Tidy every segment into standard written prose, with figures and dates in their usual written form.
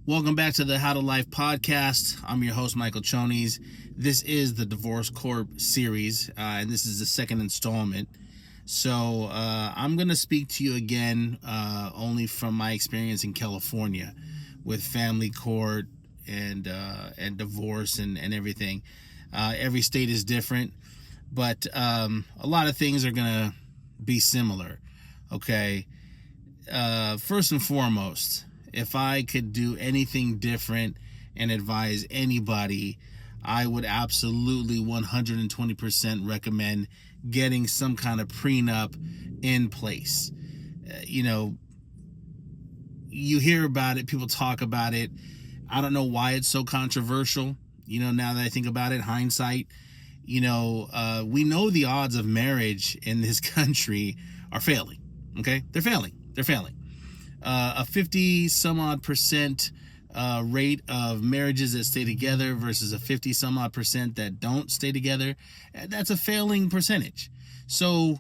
Welcome back to the How to Life podcast. I'm your host, Michael Chonies. This is the Divorce Corp series, and this is the second installment. So I'm going to speak to you again only from my experience in California with family court and divorce and everything. Every state is different, but a lot of things are going to be similar, okay? First and foremost, if I could do anything different and advise anybody, I would absolutely 120% recommend getting some kind of prenup in place. You hear about it, people talk about it. I don't know why it's so controversial. Now that I think about it, hindsight, we know the odds of marriage in this country are failing. Okay? They're failing. A 50 some odd percent rate of marriages that stay together versus a 50 some odd percent that don't stay together. That's a failing percentage. So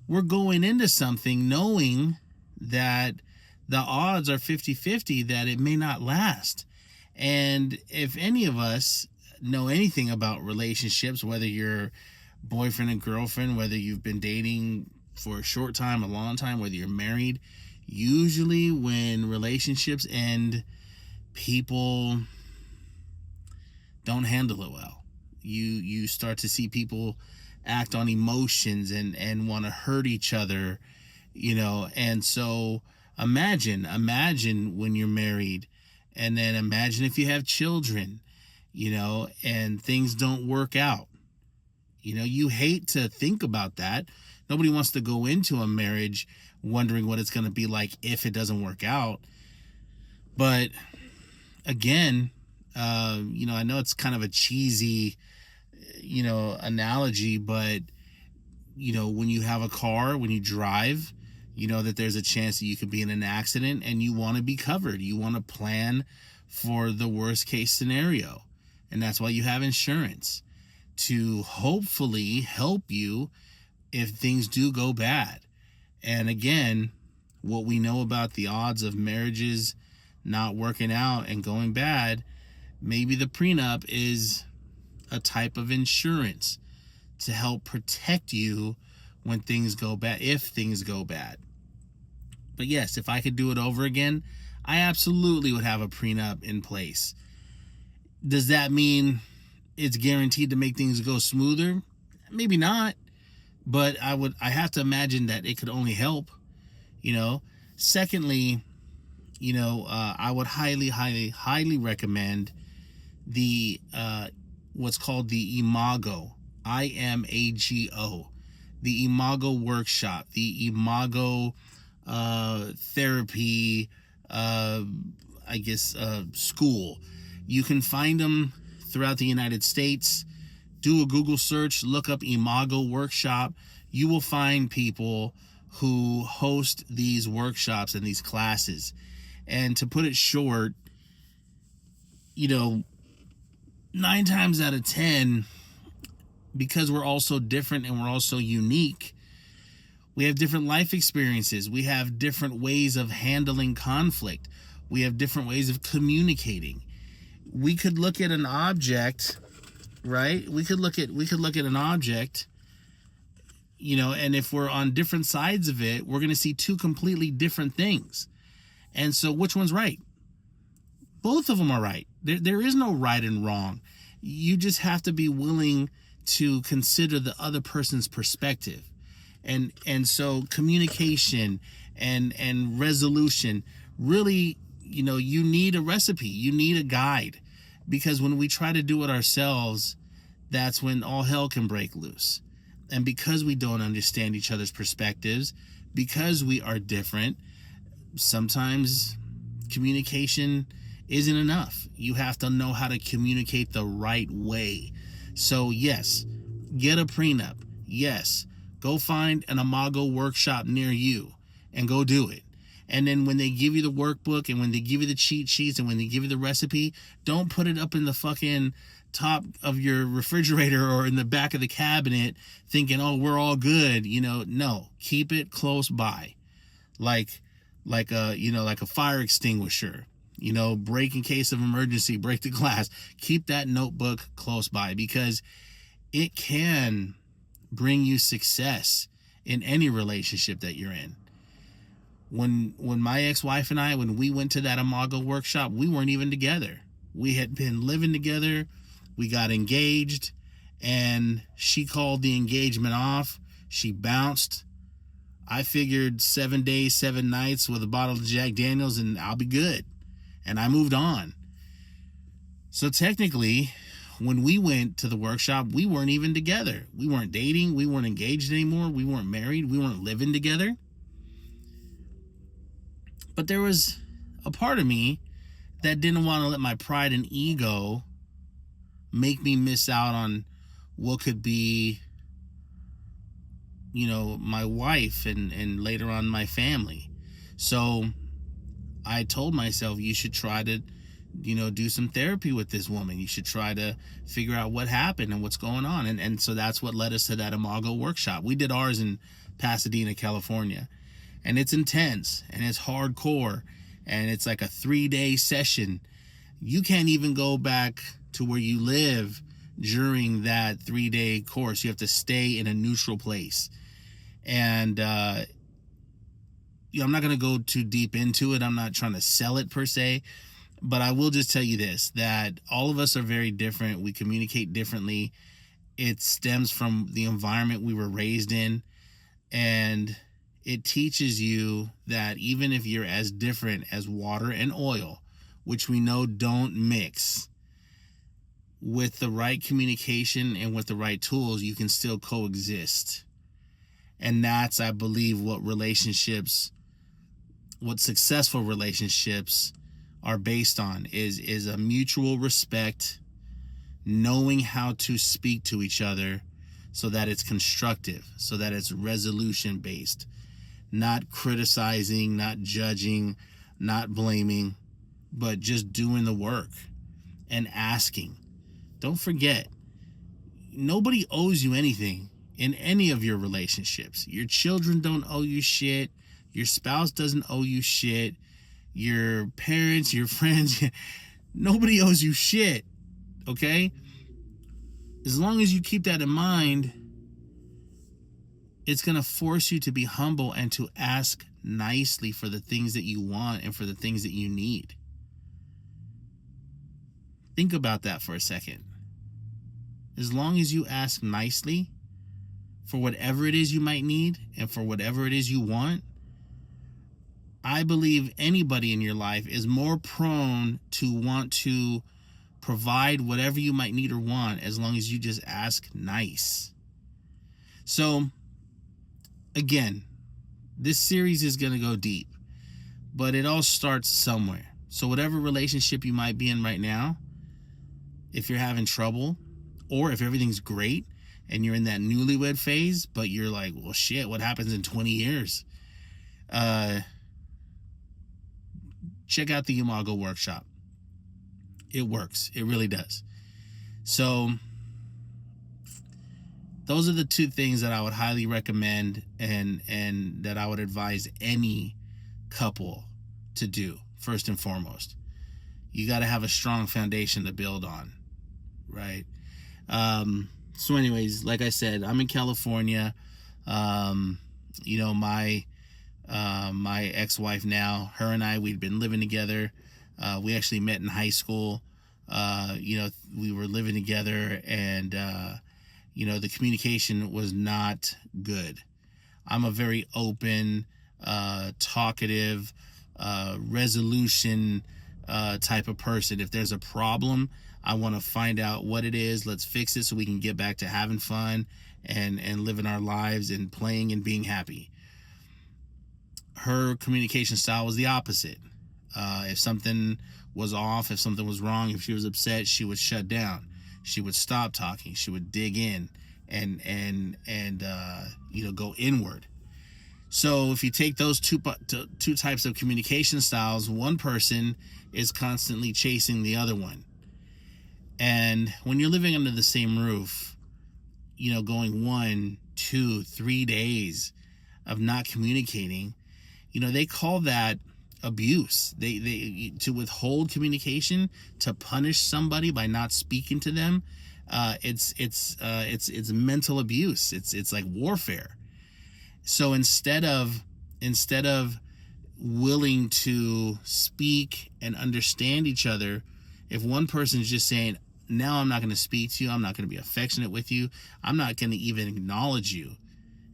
we're going into something knowing that the odds are 50-50 that it may not last. And if any of us know anything about relationships, whether you're boyfriend and girlfriend, whether you've been dating for a short time, a long time, whether you're married, usually when relationships end, people don't handle it well. You start to see people act on emotions and want to hurt each other, and so imagine when you're married, and then imagine if you have children, and things don't work out. You hate to think about that. Nobody wants to go into a marriage wondering what it's going to be like if it doesn't work out. But again, I know it's kind of a cheesy, analogy, but, when you have a car, when you drive, that there's a chance that you could be in an accident and you want to be covered. You want to plan for the worst case scenario. And that's why you have insurance, to hopefully help you if things do go bad. And again, what we know about the odds of marriages not working out and going bad, maybe the prenup is a type of insurance to help protect you when things go bad, if things go bad. But yes, if I could do it over again, I absolutely would have a prenup in place. Does that mean it's guaranteed to make things go smoother? Maybe not. But I have to imagine that it could only help, Secondly, I would highly recommend the, what's called the Imago, IMAGO, the Imago workshop, the Imago, therapy, school. You can find them throughout the United States. Do a Google search, look up Imago Workshop. You will find people who host these workshops and these classes. And to put it short, 9 times out of 10, because we're all so different and we're all so unique, we have different life experiences. We have different ways of handling conflict. We have different ways of communicating. We could look at an object, right? We could look at an object, and if we're on different sides of it, we're going to see two completely different things. And so which one's right? Both of them are right. There is no right and wrong. You just have to be willing to consider the other person's perspective. And so communication and resolution, really, you need a recipe. You need a guide. Because when we try to do it ourselves, that's when all hell can break loose. And because we don't understand each other's perspectives, because we are different, sometimes communication isn't enough. You have to know how to communicate the right way. So yes, get a prenup. Yes, go find an Imago workshop near you and go do it. And then when they give you the workbook and when they give you the cheat sheets and when they give you the recipe, don't put it up in the fucking top of your refrigerator or in the back of the cabinet thinking, oh, we're all good. No, keep it close by. Like a fire extinguisher. Break in case of emergency, break the glass. Keep that notebook close by, because it can bring you success in any relationship that you're in. When my ex-wife and I, when we went to that Imago workshop, we weren't even together. We had been living together. We got engaged, and she called the engagement off. She bounced. I figured 7 days, 7 nights with a bottle of Jack Daniels and I'll be good. And I moved on. So technically, when we went to the workshop, we weren't even together. We weren't dating. We weren't engaged anymore. We weren't married. We weren't living together. But there was a part of me that didn't want to let my pride and ego make me miss out on what could be, my wife and later on my family. So I told myself, you should try to, do some therapy with this woman. You should try to figure out what happened and what's going on. And so that's what led us to that Imago workshop. We did ours in Pasadena, California. And it's intense and it's hardcore. And it's like a 3-day session. You can't even go back to where you live during that 3-day course. You have to stay in a neutral place. And, I'm not going to go too deep into it. I'm not trying to sell it per se, but I will just tell you this, that all of us are very different. We communicate differently. It stems from the environment we were raised in, and it teaches you that even if you're as different as water and oil, which we know don't mix, with the right communication and with the right tools, you can still coexist. And that's, I believe, what successful relationships are based on, is a mutual respect, knowing how to speak to each other so that it's constructive, so that it's resolution based, not criticizing, not judging, not blaming, but just doing the work and asking. Don't forget, nobody owes you anything in any of your relationships. Your children don't owe you shit. Your spouse doesn't owe you shit. Your parents, your friends, nobody owes you shit. Okay? As long as you keep that in mind, it's going to force you to be humble and to ask nicely for the things that you want and for the things that you need. Think about that for a second. As long as you ask nicely for whatever it is you might need and for whatever it is you want, I believe anybody in your life is more prone to want to provide whatever you might need or want, as long as you just ask nice. So, again, this series is going to go deep, but it all starts somewhere. So whatever relationship you might be in right now, if you're having trouble, or if everything's great and you're in that newlywed phase, but you're like, well, shit, what happens in 20 years? Check out the Imago workshop. It works. It really does. So those are the two things that I would highly recommend and that I would advise any couple to do. First and foremost, you got to have a strong foundation to build on, right? So anyways, like I said, I'm in California. My ex-wife now, her and I, we'd been living together. We actually met in high school. We were living together, and the communication was not good. I'm a very open, talkative, resolution type of person. If there's a problem, I want to find out what it is. Let's fix it so we can get back to having fun and living our lives and playing and being happy. Her communication style was the opposite. If something was off, if something was wrong, if she was upset, she would shut down. She would stop talking. She would dig in and go inward. So if you take those two types of communication styles, one person is constantly chasing the other one. And when you're living under the same roof, going 1, 2, 3 days of not communicating, they call that abuse. They to withhold communication, to punish somebody by not speaking to them. It's mental abuse. It's like warfare. So instead of willing to speak and understand each other, if one person is just saying, now I'm not going to speak to you, I'm not going to be affectionate with you, I'm not going to even acknowledge you,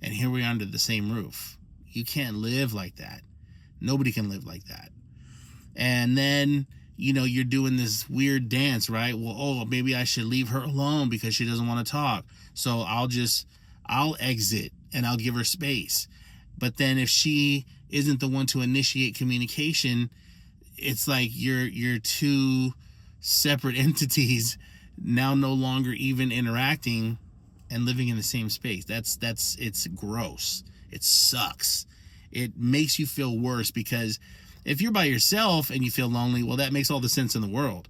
and here we are under the same roof. You can't live like that. Nobody can live like that. And then, you're doing this weird dance, right? Well, oh, maybe I should leave her alone because she doesn't want to talk. So I'll exit and I'll give her space. But then if she isn't the one to initiate communication, it's like you're two separate entities now no longer even interacting and living in the same space. It's gross. It sucks. It makes you feel worse, because if you're by yourself and you feel lonely, well, that makes all the sense in the world.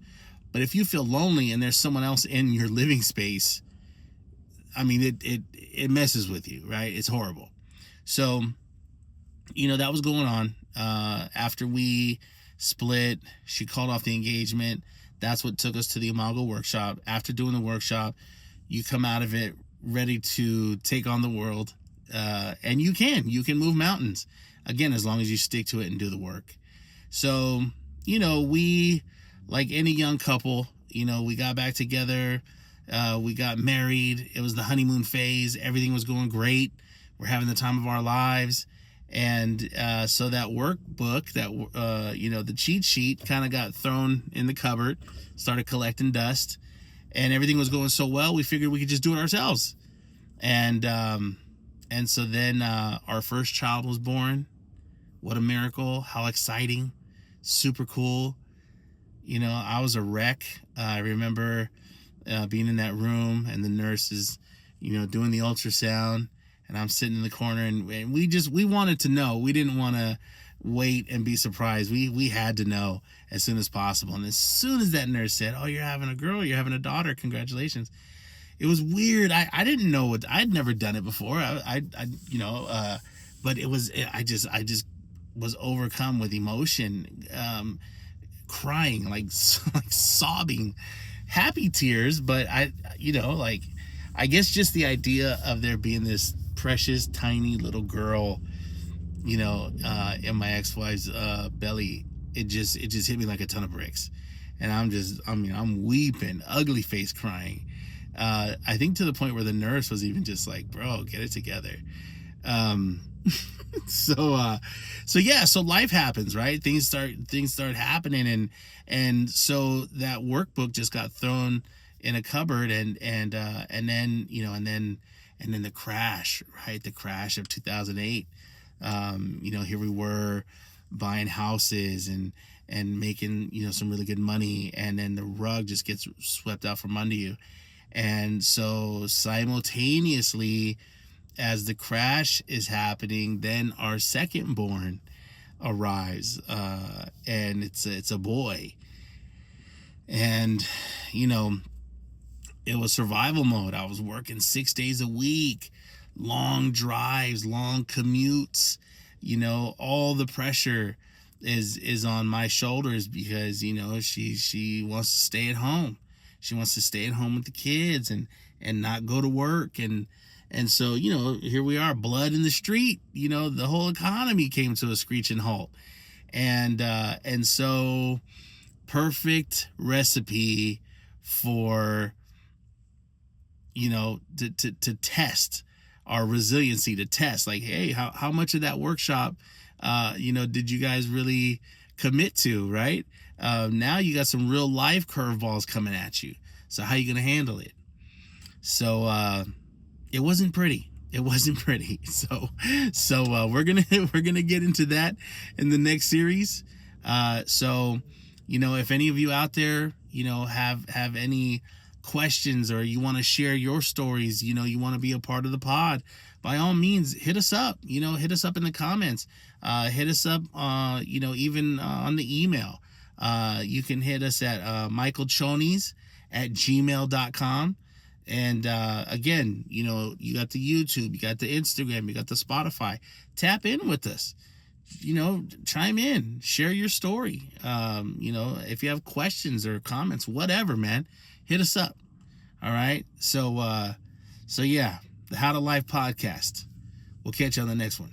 But if you feel lonely and there's someone else in your living space, I mean, it messes with you, right? It's horrible. So, that was going on. After we split, she called off the engagement. That's what took us to the Imago workshop. After doing the workshop, you come out of it ready to take on the world. And you can move mountains, again, as long as you stick to it and do the work. So, we, like any young couple, we got back together, we got married. It was the honeymoon phase. Everything was going great. We're having the time of our lives. And so that workbook, the cheat sheet, kind of got thrown in the cupboard, started collecting dust, and everything was going so well, we figured we could just do it ourselves. And so then our first child was born. What a miracle. How exciting. Super cool. I was a wreck. I remember being in that room and the nurses, doing the ultrasound, and I'm sitting in the corner, and we wanted to know. We didn't want to wait and be surprised. We had to know as soon as possible. And as soon as that nurse said, "Oh, you're having a girl, you're having a daughter, congratulations." It was weird. I didn't know what, I'd never done it before. But it was, I just was overcome with emotion, crying, like sobbing, happy tears. But I guess just the idea of there being this precious, tiny little girl, in my ex-wife's belly, it just hit me like a ton of bricks. And I'm weeping, ugly face crying. I think to the point where the nurse was even just like, "Bro, get it together." So life happens, right? Things start happening, and so that workbook just got thrown in a cupboard, and then the crash, right? The crash of 2008. Here we were buying houses and making, some really good money, and then the rug just gets swept out from under you. And so simultaneously, as the crash is happening, then our second born arrives, and it's a boy. And it was survival mode. I was working 6 days a week, long drives, long commutes. All the pressure is on my shoulders, because she wants to stay at home. She wants to stay at home with the kids and not go to work. And so, here we are, blood in the street. The whole economy came to a screeching halt. And so, perfect recipe for, to test our resiliency, to test, like, hey, how much of that workshop, did you guys really commit to, right? Now you got some real life curveballs coming at you. So how are you going to handle it? So, it wasn't pretty. So we're going to get into that in the next series. So, if any of you out there, have any questions, or you want to share your stories, you want to be a part of the pod, by all means, hit us up. Hit us up in the comments. Hit us up, even on the email. You can hit us at michaelchonis@gmail.com. And again, you got the YouTube, you got the Instagram, you got the Spotify. Tap in with us. chime in, share your story. If you have questions or comments, whatever, man, hit us up. All right. So yeah, the How to Life podcast. We'll catch you on the next one.